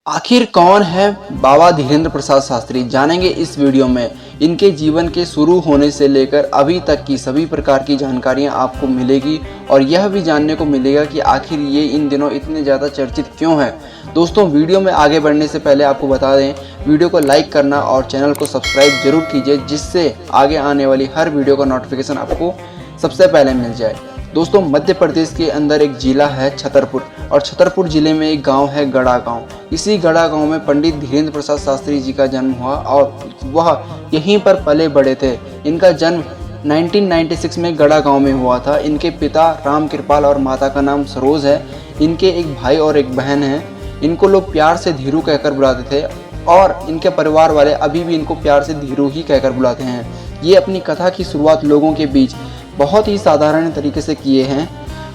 आखिर कौन है बाबा धीरेंद्र प्रसाद शास्त्री, जानेंगे इस वीडियो में। इनके जीवन के शुरू होने से लेकर अभी तक की सभी प्रकार की जानकारियां आपको मिलेगी और यह भी जानने को मिलेगा कि आखिर ये इन दिनों इतने ज़्यादा चर्चित क्यों हैं। दोस्तों, वीडियो में आगे बढ़ने से पहले आपको बता दें, वीडियो को लाइक करना और चैनल को सब्सक्राइब जरूर कीजिए, जिससे आगे आने वाली हर वीडियो का नोटिफिकेशन आपको सबसे पहले मिल जाए। दोस्तों, मध्य प्रदेश के अंदर एक जिला है छतरपुर और छतरपुर जिले में एक गांव है गड़ा गांव। इसी गड़ा गांव में पंडित धीरेंद्र प्रसाद शास्त्री जी का जन्म हुआ और वह यहीं पर पले बड़े थे। इनका जन्म 1996 में गड़ा गांव में हुआ था। इनके पिता राम कृपाल और माता का नाम सरोज है। इनके एक भाई और एक बहन है। इनको लोग प्यार से धीरू कहकर बुलाते थे और इनके परिवार वाले अभी भी इनको प्यार से धीरू ही कहकर बुलाते हैं। ये अपनी कथा की शुरुआत लोगों के बीच बहुत ही साधारण तरीके से किए हैं।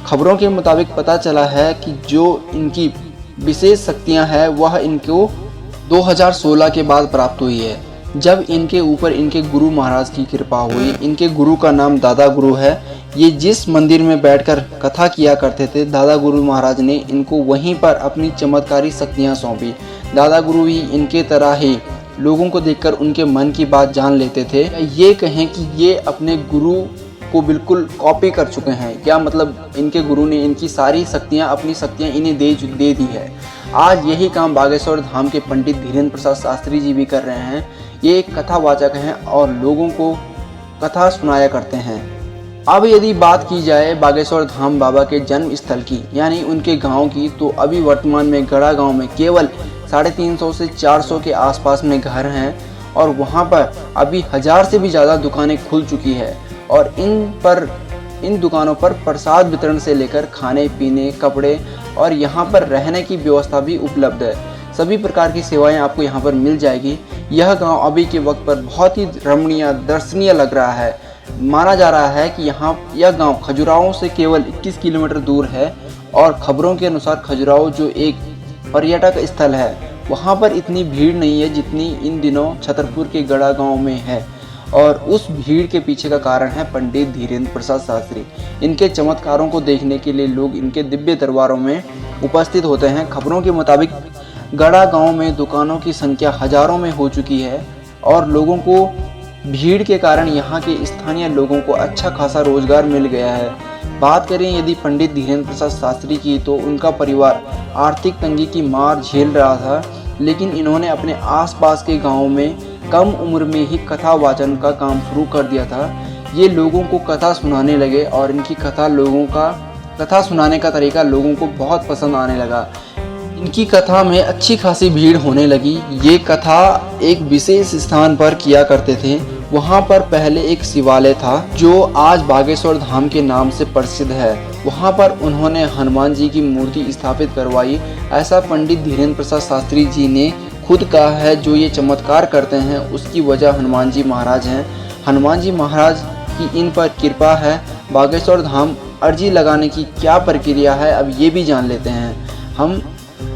खबरों के मुताबिक पता चला है कि जो इनकी विशेष शक्तियां हैं वह इनको 2016 के बाद प्राप्त हुई है, जब इनके ऊपर इनके गुरु महाराज की कृपा हुई। इनके गुरु का नाम दादा गुरु है। ये जिस मंदिर में बैठकर कथा किया करते थे, दादा गुरु महाराज ने इनको वहीं पर अपनी चमत्कारी शक्तियाँ सौंपी। दादा गुरु भी इनके तरह ही लोगों को देखकर उनके मन की बात जान लेते थे। ये कहें कि ये अपने गुरु को बिल्कुल कॉपी कर चुके हैं। क्या मतलब, इनके गुरु ने इनकी सारी शक्तियाँ, अपनी शक्तियाँ इन्हें दे दी है। आज यही काम बागेश्वर धाम के पंडित धीरेंद्र प्रसाद शास्त्री जी भी कर रहे हैं। ये एक कथावाचक हैं और लोगों को कथा सुनाया करते हैं। अब यदि बात की जाए बागेश्वर धाम बाबा के जन्म स्थल की, यानी उनके गांव की, तो अभी वर्तमान में गड़ा गांव में केवल 350 से 400 के आसपास में घर हैं और वहां पर अभी 1000 से भी ज़्यादा दुकानें खुल चुकी है और इन दुकानों पर प्रसाद वितरण से लेकर खाने पीने, कपड़े और यहाँ पर रहने की व्यवस्था भी उपलब्ध है। सभी प्रकार की सेवाएं आपको यहाँ पर मिल जाएगी। यह गांव अभी के वक्त पर बहुत ही रमणीय, दर्शनीय लग रहा है। माना जा रहा है कि यह गांव खजुराहो से केवल 21 किलोमीटर दूर है और खबरों के अनुसार खजुराहो जो एक पर्यटक स्थल है, वहाँ पर इतनी भीड़ नहीं है जितनी इन दिनों छतरपुर के गड़ा गाँव में है। और उस भीड़ के पीछे का कारण है पंडित धीरेंद्र प्रसाद शास्त्री। इनके चमत्कारों को देखने के लिए लोग इनके दिव्य दरबारों में उपस्थित होते हैं। खबरों के मुताबिक गड़ा गांव में दुकानों की संख्या हजारों में हो चुकी है और लोगों को भीड़ के कारण यहाँ के स्थानीय लोगों को अच्छा खासा रोजगार मिल गया है। बात करें यदि पंडित धीरेंद्र प्रसाद शास्त्री की, तो उनका परिवार आर्थिक तंगी की मार झेल रहा था, लेकिन इन्होंने अपने आसपास के गाँव में कम उम्र में ही कथा वाचन का काम शुरू कर दिया था। ये लोगों को कथा सुनाने लगे और इनकी कथा सुनाने का तरीका लोगों को बहुत पसंद आने लगा। इनकी कथा में अच्छी खासी भीड़ होने लगी। ये कथा एक विशेष स्थान पर किया करते थे। वहाँ पर पहले एक शिवालय था जो आज बागेश्वर धाम के नाम से प्रसिद्ध है। वहाँ पर उन्होंने हनुमान जी की मूर्ति स्थापित करवाई। ऐसा पंडित धीरेंद्र प्रसाद शास्त्री जी ने खुद कहा है। जो ये चमत्कार करते हैं उसकी वजह हनुमान जी महाराज हैं। हनुमान जी महाराज की इन पर कृपा है। बागेश्वर धाम अर्जी लगाने की क्या प्रक्रिया है, अब ये भी जान लेते हैं। हम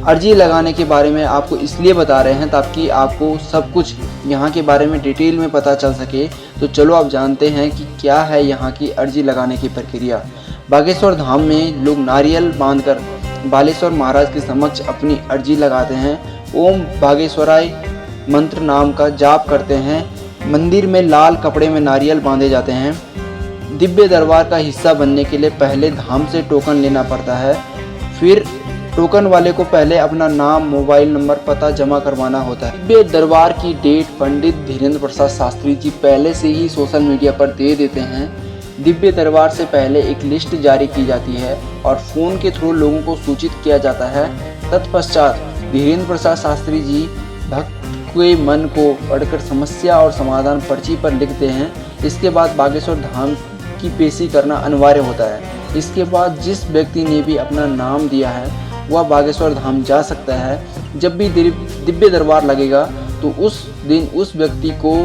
अर्जी लगाने के बारे में आपको इसलिए बता रहे हैं ताकि आपको सब कुछ यहाँ के बारे में डिटेल में पता चल सके। तो चलो आप जानते हैं कि क्या है यहाँ की अर्जी लगाने की प्रक्रिया। बागेश्वर धाम में लोग नारियल बांधकर बालेश्वर महाराज के समक्ष अपनी अर्जी लगाते हैं। ओम बागेश्वराय मंत्र नाम का जाप करते हैं। मंदिर में लाल कपड़े में नारियल बांधे जाते हैं। दिव्य दरबार का हिस्सा बनने के लिए पहले धाम से टोकन लेना पड़ता है। फिर टोकन वाले को पहले अपना नाम, मोबाइल नंबर, पता जमा करवाना होता है। दिव्य दरबार की डेट पंडित धीरेंद्र प्रसाद शास्त्री जी पहले से ही सोशल मीडिया पर दे देते हैं। दिव्य दरबार से पहले एक लिस्ट जारी की जाती है और फ़ोन के थ्रू लोगों को सूचित किया जाता है। तत्पश्चात धीरेंद्र प्रसाद शास्त्री जी भक्त के मन को पढ़कर समस्या और समाधान पर्ची पर लिखते हैं। इसके बाद बागेश्वर धाम की पेशी करना अनिवार्य होता है। इसके बाद जिस व्यक्ति ने भी अपना नाम दिया है वह बागेश्वर धाम जा सकता है। जब भी दिव्य दरबार लगेगा तो उस दिन उस व्यक्ति को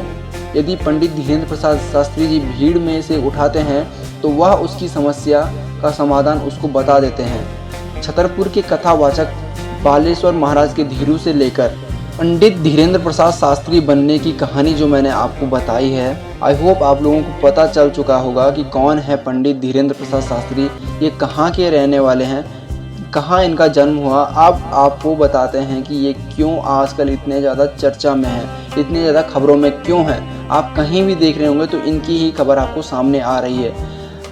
यदि पंडित धीरेंद्र प्रसाद शास्त्री जी भीड़ में से उठाते हैं तो वह उसकी समस्या का समाधान उसको बता देते हैं। छतरपुर के कथावाचक बालेश्वर महाराज के धीरू से लेकर पंडित धीरेंद्र प्रसाद शास्त्री बनने की कहानी जो मैंने आपको बताई है, आई होप आप लोगों को पता चल चुका होगा कि कौन है पंडित धीरेंद्र प्रसाद शास्त्री, ये कहाँ के रहने वाले हैं, कहाँ इनका जन्म हुआ। अब आपको बताते हैं कि ये क्यों आजकल इतने ज़्यादा चर्चा में है, इतने ज़्यादा खबरों में क्यों है। आप कहीं भी देख रहे होंगे तो इनकी ही खबर आपको सामने आ रही है।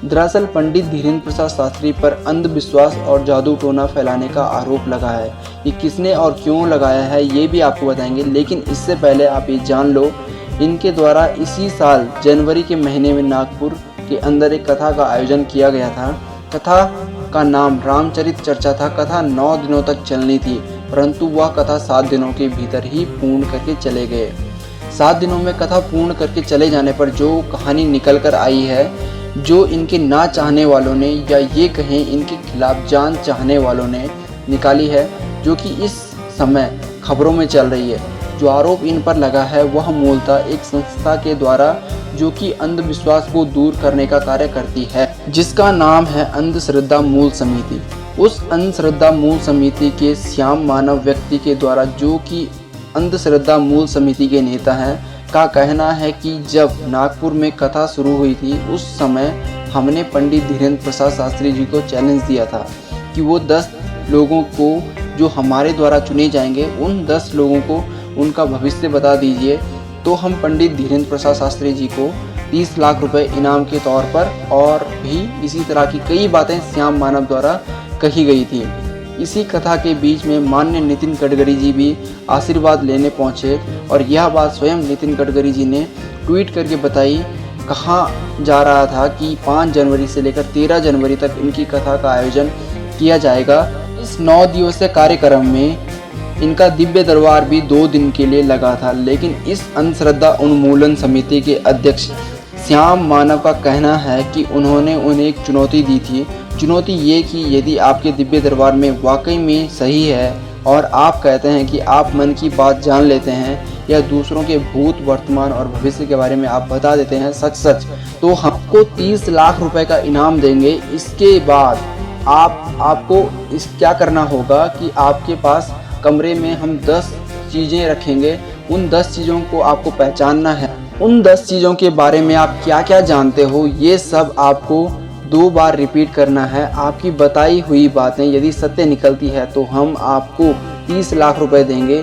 दरअसल पंडित धीरेन्द्र प्रसाद शास्त्री पर अंधविश्वास और जादू टोना फैलाने का आरोप लगा है। ये किसने और क्यों लगाया है ये भी आपको बताएंगे, लेकिन इससे पहले आप ये जान लो इनके द्वारा इसी साल जनवरी के महीने में नागपुर के अंदर एक कथा का आयोजन किया गया था। कथा का नाम रामचरित चर्चा था। कथा 9 दिनों तक चलनी थी, परंतु वह कथा 7 दिनों के भीतर ही पूर्ण करके चले गए। 7 दिनों में कथा पूर्ण करके चले जाने पर जो कहानी निकल कर आई है, जो इनके ना चाहने वालों ने या ये कहें इनके खिलाफ जान चाहने वालों ने निकाली है, जो कि इस समय खबरों में चल रही है। जो आरोप इन पर लगा है वह मूलतः एक संस्था के द्वारा जो कि अंधविश्वास को दूर करने का कार्य करती है, जिसका नाम है अंधश्रद्धा मूल समिति। उस अंधश्रद्धा मूल समिति के श्याम मानव व्यक्ति के द्वारा, जो कि अंधश्रद्धा मूल समिति के नेता हैं, का कहना है कि जब नागपुर में कथा शुरू हुई थी उस समय हमने पंडित धीरेन्द्र प्रसाद शास्त्री जी को चैलेंज दिया था कि वो 10 लोगों को जो हमारे द्वारा चुने जाएंगे उन 10 लोगों को उनका भविष्य बता दीजिए। तो हम पंडित धीरेन्द्र प्रसाद शास्त्री जी को 30 लाख रुपए इनाम के तौर पर, और भी इसी तरह की कई बातें श्याम मानव द्वारा कही गई थी। इसी कथा के बीच में माननीय नितिन गडकरी जी भी आशीर्वाद लेने पहुंचे और यह बात स्वयं नितिन गडकरी जी ने ट्वीट करके बताई। कहा जा रहा था कि 5 जनवरी से लेकर 13 जनवरी तक इनकी कथा का आयोजन किया जाएगा। इस 9 दिवसीय कार्यक्रम में इनका दिव्य दरबार भी 2 दिन के लिए लगा था, लेकिन इस अंधश्रद्धा उन्मूलन समिति के अध्यक्ष श्याम मानव का कहना है कि उन्होंने उन्हें एक चुनौती दी थी। चुनौती ये कि यदि आपके दिव्य दरबार में वाकई में सही है और आप कहते हैं कि आप मन की बात जान लेते हैं या दूसरों के भूत, वर्तमान और भविष्य के बारे में आप बता देते हैं सच, तो हमको 30 लाख रुपए का इनाम देंगे। इसके बाद आपको क्या करना होगा कि आपके पास कमरे में हम 10 चीज़ें रखेंगे। उन 10 चीज़ों को आपको पहचानना है। उन 10 चीज़ों के बारे में आप क्या क्या जानते हो ये सब आपको 2 बार रिपीट करना है। आपकी बताई हुई बातें यदि सत्य निकलती है तो हम आपको 30 लाख रुपए देंगे,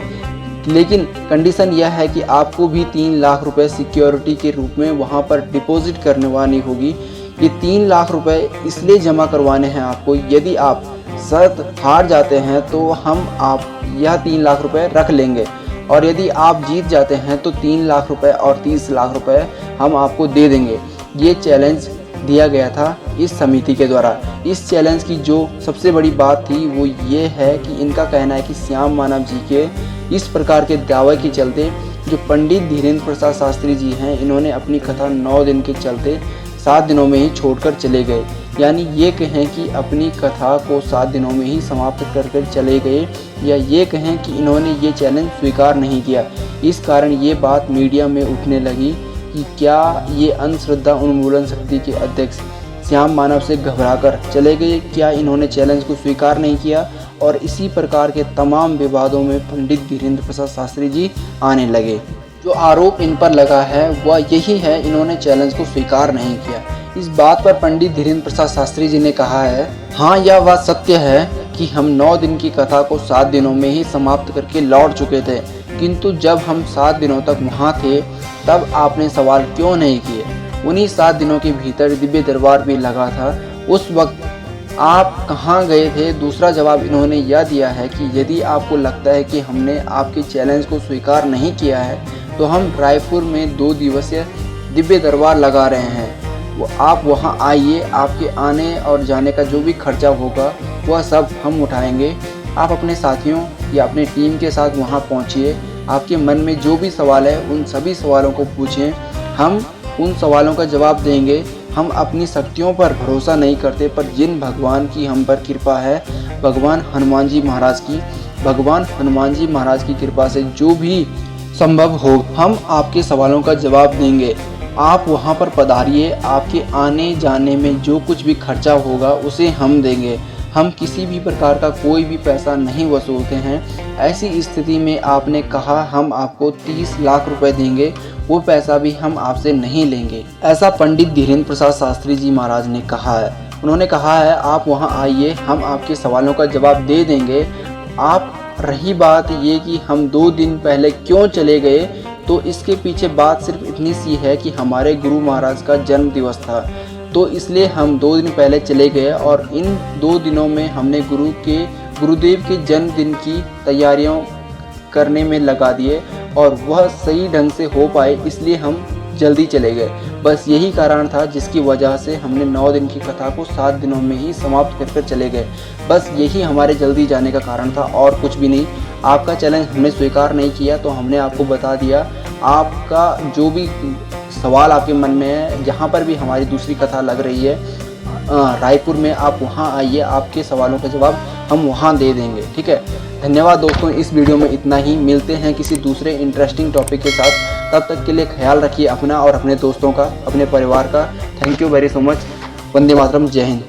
लेकिन कंडीशन यह है कि आपको भी 3 लाख रुपए सिक्योरिटी के रूप में वहां पर डिपॉजिट करवानी होगी। ये 3 लाख रुपए इसलिए जमा करवाने हैं आपको, यदि आप शर्त हार जाते हैं तो हम आप यह 3 लाख रुपए रख लेंगे, और यदि आप जीत जाते हैं तो 3 लाख रुपए और 30 लाख रुपए हम आपको दे देंगे। ये चैलेंज दिया गया था इस समिति के द्वारा। इस चैलेंज की जो सबसे बड़ी बात थी वो ये है कि इनका कहना है कि श्याम मानव जी के इस प्रकार के दावे के चलते जो पंडित धीरेन्द्र प्रसाद शास्त्री जी हैं, इन्होंने अपनी कथा 9 दिन के चलते 7 दिनों में ही छोड़कर चले गए। यानी ये कहें कि अपनी कथा को 7 दिनों में ही समाप्त कर चले गए, या ये कहें कि इन्होंने ये चैलेंज स्वीकार नहीं किया। इस कारण ये बात मीडिया में उठने लगी कि क्या ये अंधश्रद्धा उन्मूलन समिति के अध्यक्ष श्याम मानव से घबराकर चले गए, क्या इन्होंने चैलेंज को स्वीकार नहीं किया, और इसी प्रकार के तमाम विवादों में पंडित धीरेन्द्र प्रसाद शास्त्री जी आने लगे। जो आरोप इन पर लगा है वह यही है, इन्होंने चैलेंज को स्वीकार नहीं किया। इस बात पर पंडित धीरेन्द्र प्रसाद शास्त्री जी ने कहा है, हाँ यह बात सत्य है कि हम 9 दिन की कथा को 7 दिनों में ही समाप्त करके लौट चुके थे, किंतु जब हम 7 दिनों तक वहाँ थे तब आपने सवाल क्यों नहीं किए। उन्हीं 7 दिनों के भीतर दिव्य दरबार भी लगा था, उस वक्त आप कहाँ गए थे। दूसरा जवाब इन्होंने यह दिया है कि यदि आपको लगता है कि हमने आपके चैलेंज को स्वीकार नहीं किया है तो हम रायपुर में 2 दिवसीय दिव्य दरबार लगा रहे हैं, वो आप वहाँ आइए, आपके आने और जाने का जो भी खर्चा होगा वह सब हम उठाएंगे। आप अपने साथियों या अपने टीम के साथ वहाँ पहुँचिए, आपके मन में जो भी सवाल है उन सभी सवालों को पूछें, हम उन सवालों का जवाब देंगे। हम अपनी शक्तियों पर भरोसा नहीं करते, पर जिन भगवान की हम पर कृपा है, भगवान हनुमान जी महाराज की कृपा से जो भी संभव हो हम आपके सवालों का जवाब देंगे। आप वहां पर पधारिए, आपके आने जाने में जो कुछ भी खर्चा होगा उसे हम देंगे। हम किसी भी प्रकार का कोई भी पैसा नहीं वसूलते हैं। ऐसी स्थिति में आपने कहा हम आपको 30 लाख रुपए देंगे, वो पैसा भी हम आपसे नहीं लेंगे। ऐसा पंडित धीरेन्द्र प्रसाद शास्त्री जी महाराज ने कहा है। उन्होंने कहा है आप वहां आइए, हम आपके सवालों का जवाब दे देंगे। आप रही बात ये कि हम 2 दिन पहले क्यों चले गए, तो इसके पीछे बात सिर्फ इतनी सी है कि हमारे गुरु महाराज का जन्म दिवस था, तो इसलिए हम 2 दिन पहले चले गए और इन 2 दिनों में हमने गुरुदेव के जन्मदिन की तैयारियों करने में लगा दिए और वह सही ढंग से हो पाए, इसलिए हम जल्दी चले गए। बस यही कारण था जिसकी वजह से हमने 9 दिन की कथा को 7 दिनों में ही समाप्त कर चले गए। बस यही हमारे जल्दी जाने का कारण था और कुछ भी नहीं। आपका चैलेंज हमने स्वीकार नहीं किया, तो हमने आपको बता दिया। आपका जो भी सवाल आपके मन में है, जहाँ पर भी हमारी दूसरी कथा लग रही है रायपुर में, आप वहाँ आइए, आपके सवालों का जवाब हम वहाँ दे देंगे। ठीक है, धन्यवाद दोस्तों। इस वीडियो में इतना ही। मिलते हैं किसी दूसरे इंटरेस्टिंग टॉपिक के साथ। तब तक के लिए ख्याल रखिए अपना और अपने दोस्तों का, अपने परिवार का। Thank you very so much. वंदे मातरम। जय हिंद।